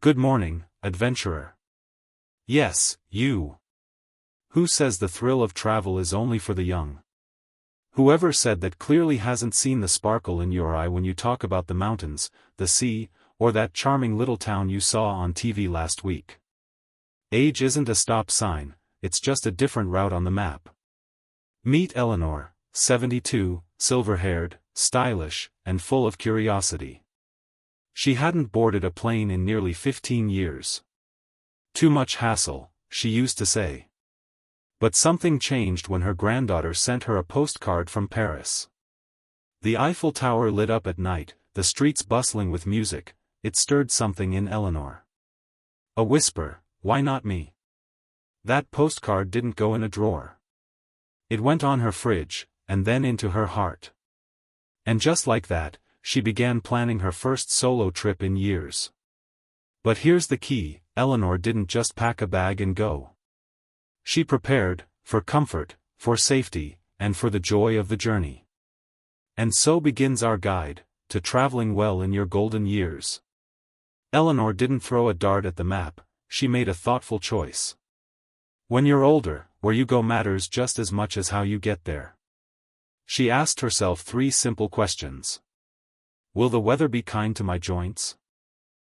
Good morning, adventurer. Yes, you. Who says the thrill of travel is only for the young? Whoever said that clearly hasn't seen the sparkle in your eye when you talk about the mountains, the sea, or that charming little town you saw on TV last week. Age isn't a stop sign, it's just a different route on the map. Meet Eleanor, 72, silver-haired, stylish, and full of curiosity. She hadn't boarded a plane in nearly 15 years. Too much hassle, she used to say. But something changed when her granddaughter sent her a postcard from Paris. The Eiffel Tower lit up at night, the streets bustling with music. It stirred something in Eleanor. A whisper, "Why not me?" That postcard didn't go in a drawer. It went on her fridge, and then into her heart. And just like that, she began planning her first solo trip in years. But here's the key, Eleanor didn't just pack a bag and go. She prepared, for comfort, for safety, and for the joy of the journey. And so begins our guide, to traveling well in your golden years. Eleanor didn't throw a dart at the map, she made a thoughtful choice. When you're older, where you go matters just as much as how you get there. She asked herself 3 simple questions. Will the weather be kind to my joints?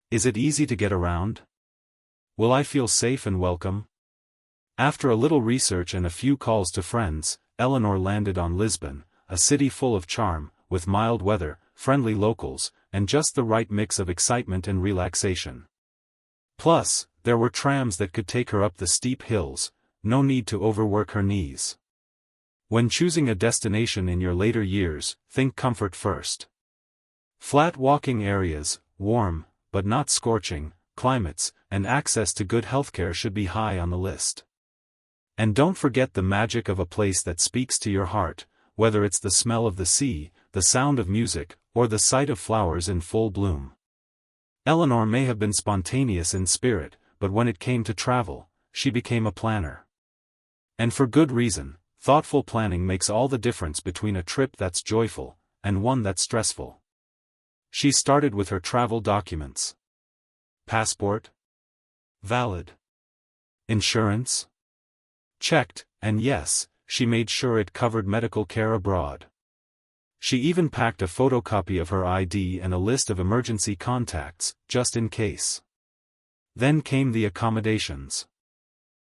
Is it easy to get around? Will I feel safe and welcome? After a little research and a few calls to friends, Eleanor landed on Lisbon, a city full of charm, with mild weather, friendly locals, and just the right mix of excitement and relaxation. Plus, there were trams that could take her up the steep hills, no need to overwork her knees. When choosing a destination in your later years, think comfort first. Flat walking areas, warm, but not scorching, climates, and access to good healthcare should be high on the list. And don't forget the magic of a place that speaks to your heart, whether it's the smell of the sea, the sound of music, or the sight of flowers in full bloom. Eleanor may have been spontaneous in spirit, but when it came to travel, she became a planner. And for good reason, thoughtful planning makes all the difference between a trip that's joyful, and one that's stressful. She started with her travel documents. Passport? Valid. Insurance? Checked, and yes, she made sure it covered medical care abroad. She even packed a photocopy of her ID and a list of emergency contacts, just in case. Then came the accommodations.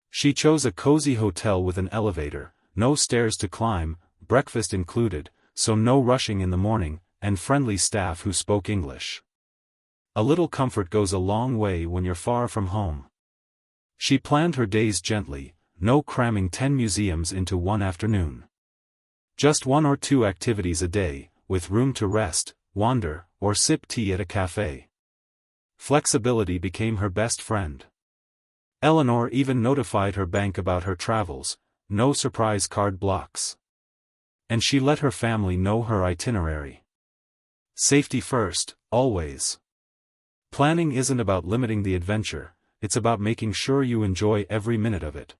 She chose a cozy hotel with an elevator, no stairs to climb, breakfast included, so no rushing in the morning, and friendly staff who spoke English. A little comfort goes a long way when you're far from home. She planned her days gently, no cramming 10 museums into one afternoon. Just 1 or 2 activities a day, with room to rest, wander, or sip tea at a cafe. Flexibility became her best friend. Eleanor even notified her bank about her travels, no surprise card blocks. And she let her family know her itinerary. Safety first, always. Planning isn't about limiting the adventure, it's about making sure you enjoy every minute of it.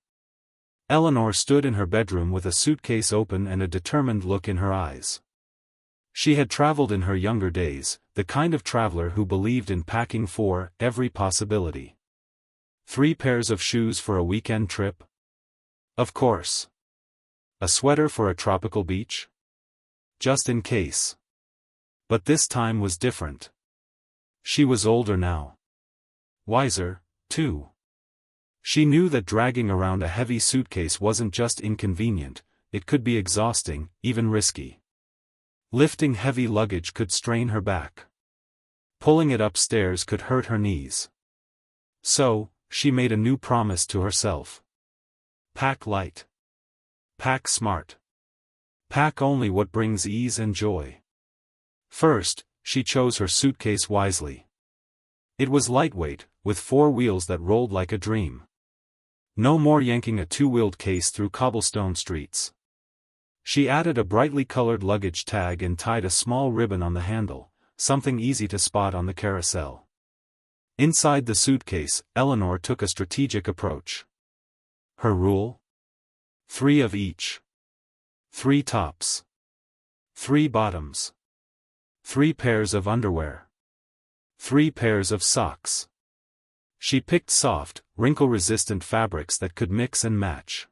Eleanor stood in her bedroom with a suitcase open and a determined look in her eyes. She had traveled in her younger days, the kind of traveler who believed in packing for every possibility. 3 pairs of shoes for a weekend trip? Of course. A sweater for a tropical beach? Just in case. But this time was different. She was older now. Wiser, too. She knew that dragging around a heavy suitcase wasn't just inconvenient, it could be exhausting, even risky. Lifting heavy luggage could strain her back. Pulling it upstairs could hurt her knees. So, she made a new promise to herself. Pack light. Pack smart. Pack only what brings ease and joy. First, she chose her suitcase wisely. It was lightweight, with 4 wheels that rolled like a dream. No more yanking a 2-wheeled case through cobblestone streets. She added a brightly colored luggage tag and tied a small ribbon on the handle, something easy to spot on the carousel. Inside the suitcase, Eleanor took a strategic approach. Her rule? 3 of each. 3 tops. 3 bottoms. 3 pairs of underwear. 3 pairs of socks. She picked soft, wrinkle-resistant fabrics that could mix and match.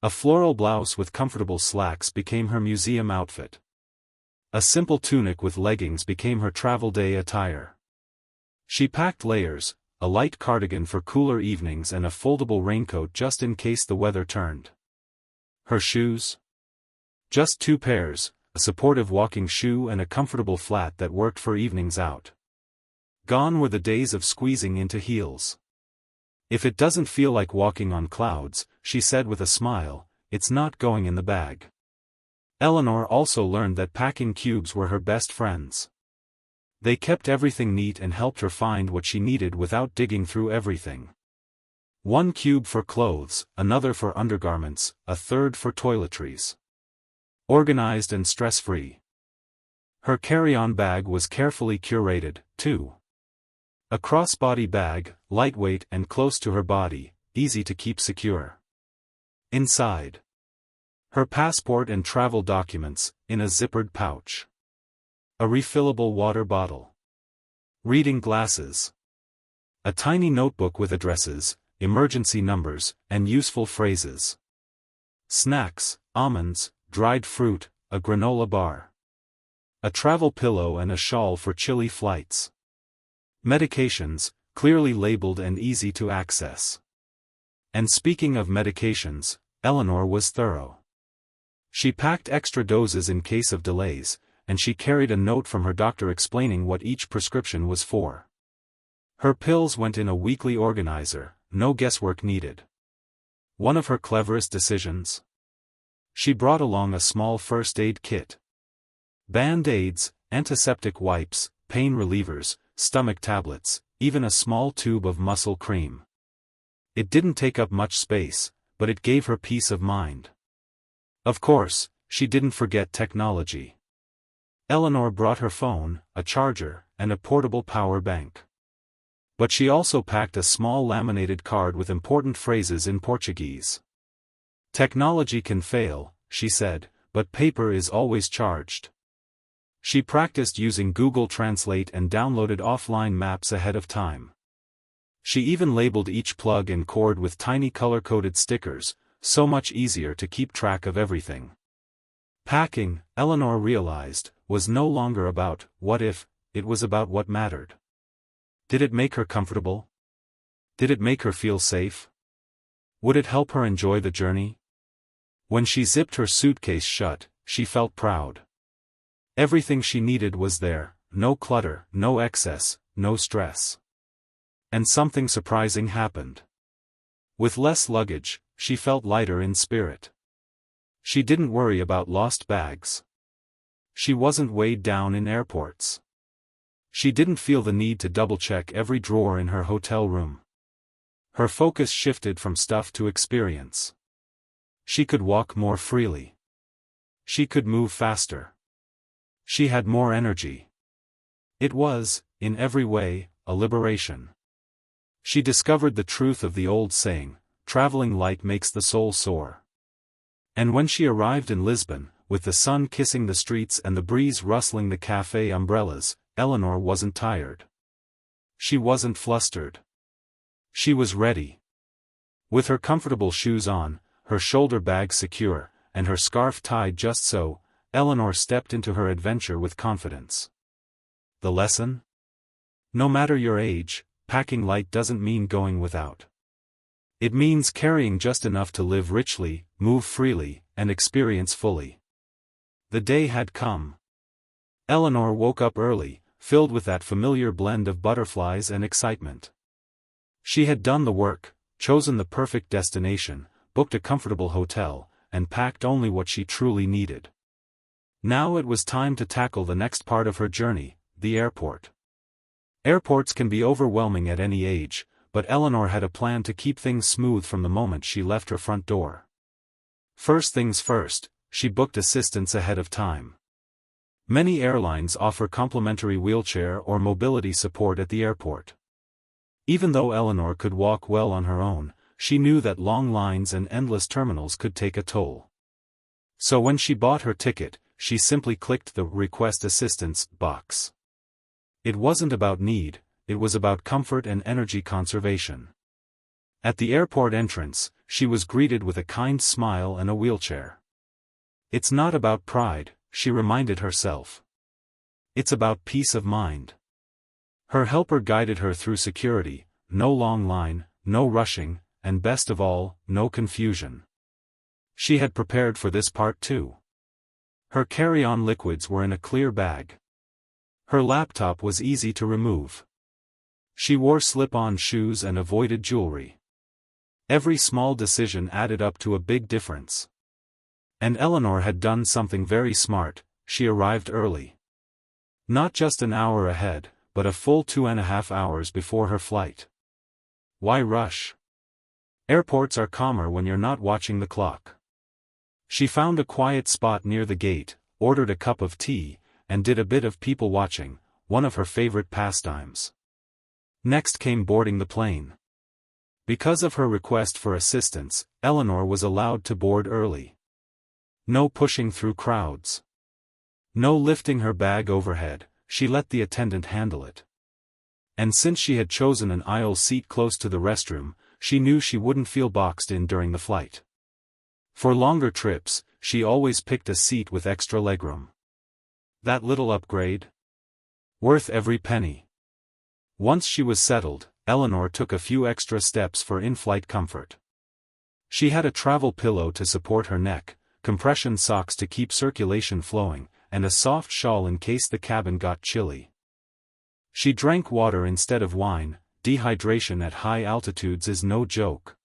A floral blouse with comfortable slacks became her museum outfit. A simple tunic with leggings became her travel day attire. She packed layers, a light cardigan for cooler evenings and a foldable raincoat just in case the weather turned. Her shoes? Just 2 pairs, a supportive walking shoe and a comfortable flat that worked for evenings out. Gone were the days of squeezing into heels. If it doesn't feel like walking on clouds, she said with a smile, it's not going in the bag. Eleanor also learned that packing cubes were her best friends. They kept everything neat and helped her find what she needed without digging through everything. 1 cube for clothes, another for undergarments, a third for toiletries. Organized and stress-free. Her carry-on bag was carefully curated, too. A crossbody bag, lightweight and close to her body, easy to keep secure. Inside. Her passport and travel documents, in a zippered pouch. A refillable water bottle. Reading glasses. A tiny notebook with addresses, emergency numbers, and useful phrases. Snacks, almonds, dried fruit, a granola bar. A travel pillow and a shawl for chilly flights. Medications, clearly labeled and easy to access. And speaking of medications, Eleanor was thorough. She packed extra doses in case of delays, and she carried a note from her doctor explaining what each prescription was for. Her pills went in a weekly organizer, no guesswork needed. One of her cleverest decisions? She brought along a small first aid kit. Band-aids, antiseptic wipes, pain relievers, stomach tablets, even a small tube of muscle cream. It didn't take up much space, but it gave her peace of mind. Of course, she didn't forget technology. Eleanor brought her phone, a charger, and a portable power bank. But she also packed a small laminated card with important phrases in Portuguese. Technology can fail, she said, but paper is always charged. She practiced using Google Translate and downloaded offline maps ahead of time. She even labeled each plug and cord with tiny color-coded stickers, so much easier to keep track of everything. Packing, Eleanor realized, was no longer about what if, it was about what mattered. Did it make her comfortable? Did it make her feel safe? Would it help her enjoy the journey? When she zipped her suitcase shut, she felt proud. Everything she needed was there, no clutter, no excess, no stress. And something surprising happened. With less luggage, she felt lighter in spirit. She didn't worry about lost bags. She wasn't weighed down in airports. She didn't feel the need to double-check every drawer in her hotel room. Her focus shifted from stuff to experience. She could walk more freely. She could move faster. She had more energy. It was, in every way, a liberation. She discovered the truth of the old saying, traveling light makes the soul soar. And when she arrived in Lisbon, with the sun kissing the streets and the breeze rustling the cafe umbrellas, Eleanor wasn't tired. She wasn't flustered. She was ready. With her comfortable shoes on, her shoulder bag secure, and her scarf tied just so, Eleanor stepped into her adventure with confidence. The lesson? No matter your age, packing light doesn't mean going without. It means carrying just enough to live richly, move freely, and experience fully. The day had come. Eleanor woke up early, filled with that familiar blend of butterflies and excitement. She had done the work, chosen the perfect destination, booked a comfortable hotel, and packed only what she truly needed. Now it was time to tackle the next part of her journey, the airport. Airports can be overwhelming at any age, but Eleanor had a plan to keep things smooth from the moment she left her front door. First things first, she booked assistance ahead of time. Many airlines offer complimentary wheelchair or mobility support at the airport. Even though Eleanor could walk well on her own, she knew that long lines and endless terminals could take a toll. So when she bought her ticket, she simply clicked the Request Assistance box. It wasn't about need, it was about comfort and energy conservation. At the airport entrance, she was greeted with a kind smile and a wheelchair. It's not about pride, she reminded herself. It's about peace of mind. Her helper guided her through security, no long line, no rushing, and best of all, no confusion. She had prepared for this part too. Her carry-on liquids were in a clear bag. Her laptop was easy to remove. She wore slip-on shoes and avoided jewelry. Every small decision added up to a big difference. And Eleanor had done something very smart, she arrived early. Not just an hour ahead, but a full 2.5 hours before her flight. Why rush? Airports are calmer when you're not watching the clock. She found a quiet spot near the gate, ordered a cup of tea, and did a bit of people watching, one of her favorite pastimes. Next came boarding the plane. Because of her request for assistance, Eleanor was allowed to board early. No pushing through crowds. No lifting her bag overhead, she let the attendant handle it. And since she had chosen an aisle seat close to the restroom, she knew she wouldn't feel boxed in during the flight. For longer trips, she always picked a seat with extra legroom. That little upgrade? Worth every penny. Once she was settled, Eleanor took a few extra steps for in-flight comfort. She had a travel pillow to support her neck, compression socks to keep circulation flowing, and a soft shawl in case the cabin got chilly. She drank water instead of wine. Dehydration at high altitudes is no joke.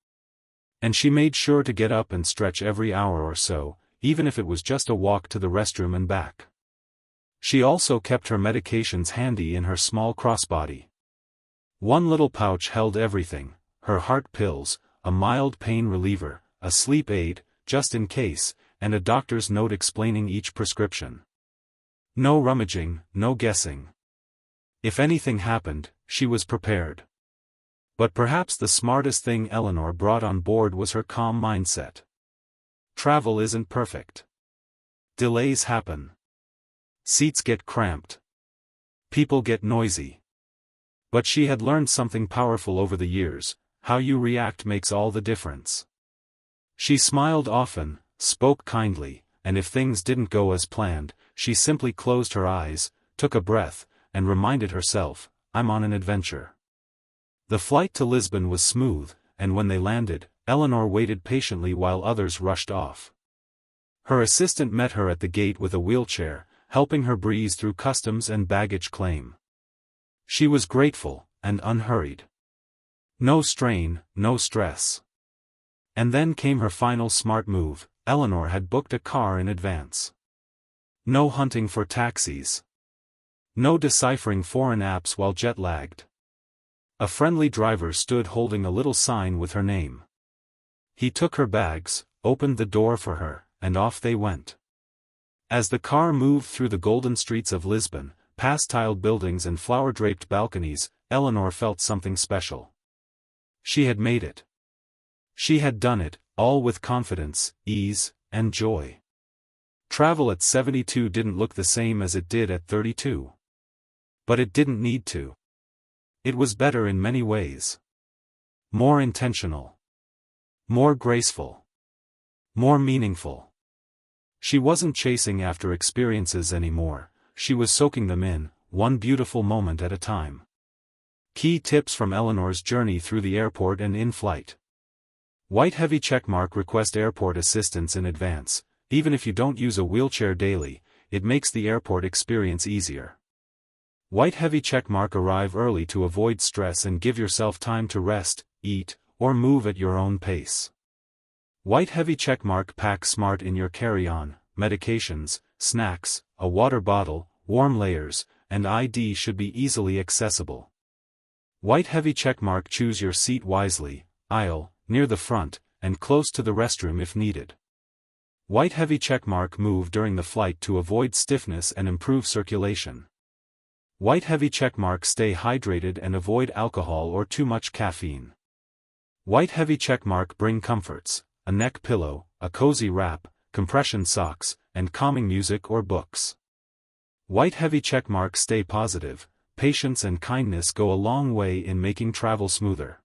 And she made sure to get up and stretch every hour or so, even if it was just a walk to the restroom and back. She also kept her medications handy in her small crossbody. One little pouch held everything: her heart pills, a mild pain reliever, a sleep aid, just in case, and a doctor's note explaining each prescription. No rummaging, no guessing. If anything happened, she was prepared. But perhaps the smartest thing Eleanor brought on board was her calm mindset. Travel isn't perfect. Delays happen. Seats get cramped. People get noisy. But she had learned something powerful over the years: how you react makes all the difference. She smiled often, spoke kindly, and if things didn't go as planned, she simply closed her eyes, took a breath, and reminded herself, I'm on an adventure. The flight to Lisbon was smooth, and when they landed, Eleanor waited patiently while others rushed off. Her assistant met her at the gate with a wheelchair, helping her breeze through customs and baggage claim. She was grateful, and unhurried. No strain, no stress. And then came her final smart move: Eleanor had booked a car in advance. No hunting for taxis. No deciphering foreign apps while jet-lagged. A friendly driver stood holding a little sign with her name. He took her bags, opened the door for her, and off they went. As the car moved through the golden streets of Lisbon, past tiled buildings and flower-draped balconies, Eleanor felt something special. She had made it. She had done it, all with confidence, ease, and joy. Travel at 72 didn't look the same as it did at 32. But it didn't need to. It was better in many ways. More intentional. More graceful. More meaningful. She wasn't chasing after experiences anymore, she was soaking them in, one beautiful moment at a time. Key tips from Eleanor's journey through the airport and in-flight. White heavy checkmark: request airport assistance in advance. Even if you don't use a wheelchair daily, it makes the airport experience easier. White heavy checkmark: arrive early to avoid stress and give yourself time to rest, eat, or move at your own pace. White heavy checkmark: pack smart in your carry-on: medications, snacks, a water bottle, warm layers, and ID should be easily accessible. White heavy checkmark: choose your seat wisely: aisle, near the front, and close to the restroom if needed. White heavy checkmark: move during the flight to avoid stiffness and improve circulation. White heavy checkmark: stay hydrated and avoid alcohol or too much caffeine. White heavy checkmark: bring comforts: a neck pillow, a cozy wrap, compression socks, and calming music or books. White heavy checkmark: stay positive: patience and kindness go a long way in making travel smoother.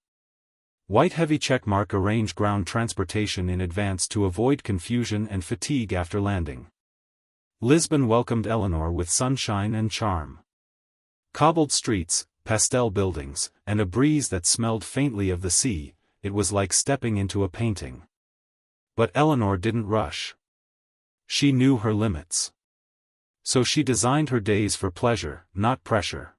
White heavy checkmark arrange ground transportation in advance to avoid confusion and fatigue after landing. Lisbon welcomed Eleanor with sunshine and charm. Cobbled streets, pastel buildings, and a breeze that smelled faintly of the sea, it was like stepping into a painting. But Eleanor didn't rush. She knew her limits. So she designed her days for pleasure, not pressure.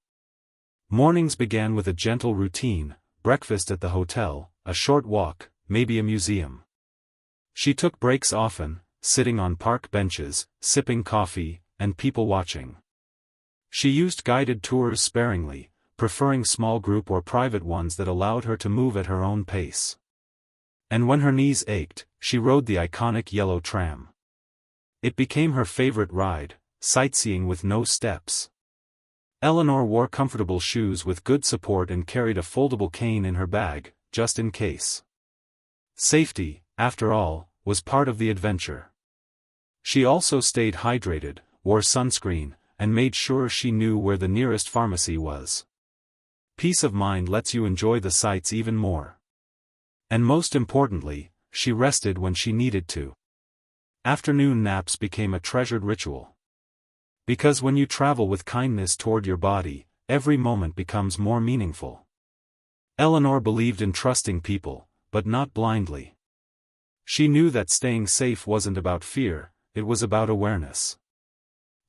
Mornings began with a gentle routine, breakfast at the hotel, a short walk, maybe a museum. She took breaks often, sitting on park benches, sipping coffee, and people watching. She used guided tours sparingly, preferring small group or private ones that allowed her to move at her own pace. And when her knees ached, she rode the iconic yellow tram. It became her favorite ride, sightseeing with no steps. Eleanor wore comfortable shoes with good support and carried a foldable cane in her bag, just in case. Safety, after all, was part of the adventure. She also stayed hydrated, wore sunscreen, and made sure she knew where the nearest pharmacy was. Peace of mind lets you enjoy the sights even more. And most importantly, she rested when she needed to. Afternoon naps became a treasured ritual. Because when you travel with kindness toward your body, every moment becomes more meaningful. Eleanor believed in trusting people, but not blindly. She knew that staying safe wasn't about fear, it was about awareness.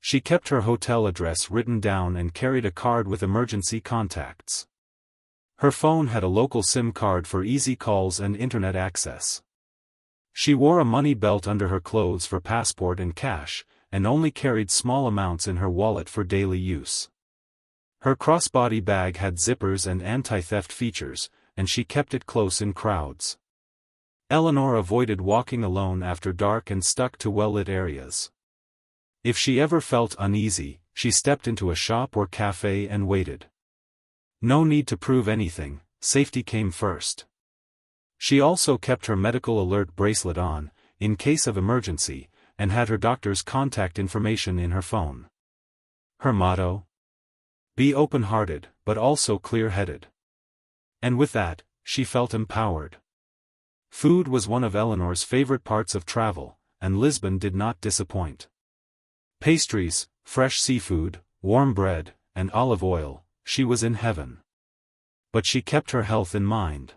She kept her hotel address written down and carried a card with emergency contacts. Her phone had a local SIM card for easy calls and internet access. She wore a money belt under her clothes for passport and cash, and only carried small amounts in her wallet for daily use. Her crossbody bag had zippers and anti-theft features, and she kept it close in crowds. Eleanor avoided walking alone after dark and stuck to well-lit areas. If she ever felt uneasy, she stepped into a shop or cafe and waited. No need to prove anything, safety came first. She also kept her medical alert bracelet on, in case of emergency, and had her doctor's contact information in her phone. Her motto? Be open-hearted, but also clear-headed. And with that, she felt empowered. Food was one of Eleanor's favorite parts of travel, and Lisbon did not disappoint. Pastries, fresh seafood, warm bread, and olive oil, she was in heaven. But she kept her health in mind.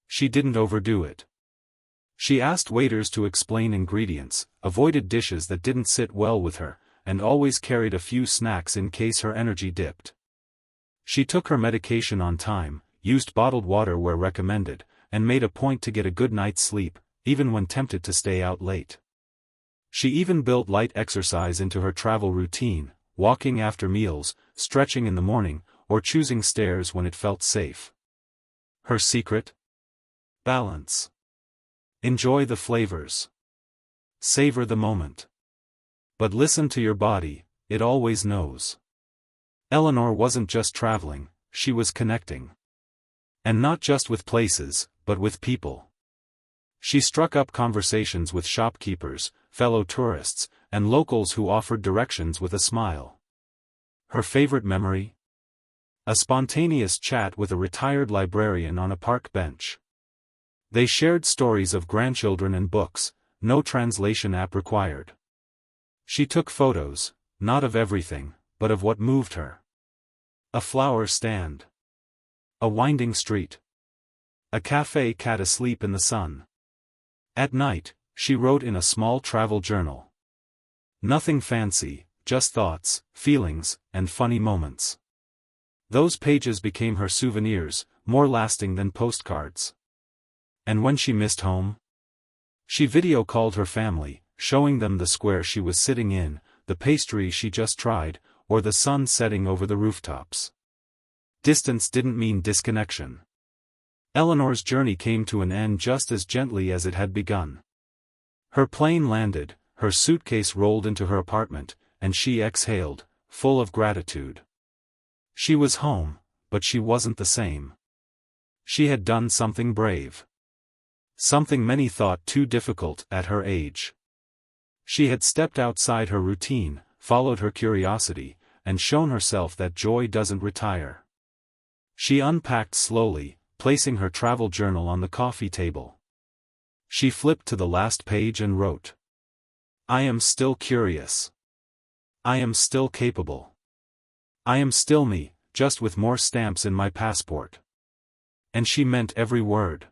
She didn't overdo it. She asked waiters to explain ingredients, avoided dishes that didn't sit well with her, and always carried a few snacks in case her energy dipped. She took her medication on time, used bottled water where recommended, and made a point to get a good night's sleep, even when tempted to stay out late. She even built light exercise into her travel routine, walking after meals, stretching in the morning, or choosing stairs when it felt safe. Her secret? Balance. Enjoy the flavors. Savor the moment. But listen to your body, it always knows. Eleanor wasn't just traveling, she was connecting. And not just with places, but with people. She struck up conversations with shopkeepers, fellow tourists, and locals who offered directions with a smile. Her favorite memory? A spontaneous chat with a retired librarian on a park bench. They shared stories of grandchildren and books, no translation app required. She took photos, not of everything, but of what moved her. A flower stand. A winding street. A cafe cat asleep in the sun. At night, she wrote in a small travel journal. Nothing fancy, just thoughts, feelings, and funny moments. Those pages became her souvenirs, more lasting than postcards. And when she missed home? She video called her family, showing them the square she was sitting in, the pastry she just tried, or the sun setting over the rooftops. Distance didn't mean disconnection. Eleanor's journey came to an end just as gently as it had begun. Her plane landed, her suitcase rolled into her apartment, and she exhaled, full of gratitude. She was home, but she wasn't the same. She had done something brave. Something many thought too difficult at her age. She had stepped outside her routine, followed her curiosity, and shown herself that joy doesn't retire. She unpacked slowly, placing her travel journal on the coffee table. She flipped to the last page and wrote, "I am still curious. I am still capable. I am still me, just with more stamps in my passport." And she meant every word.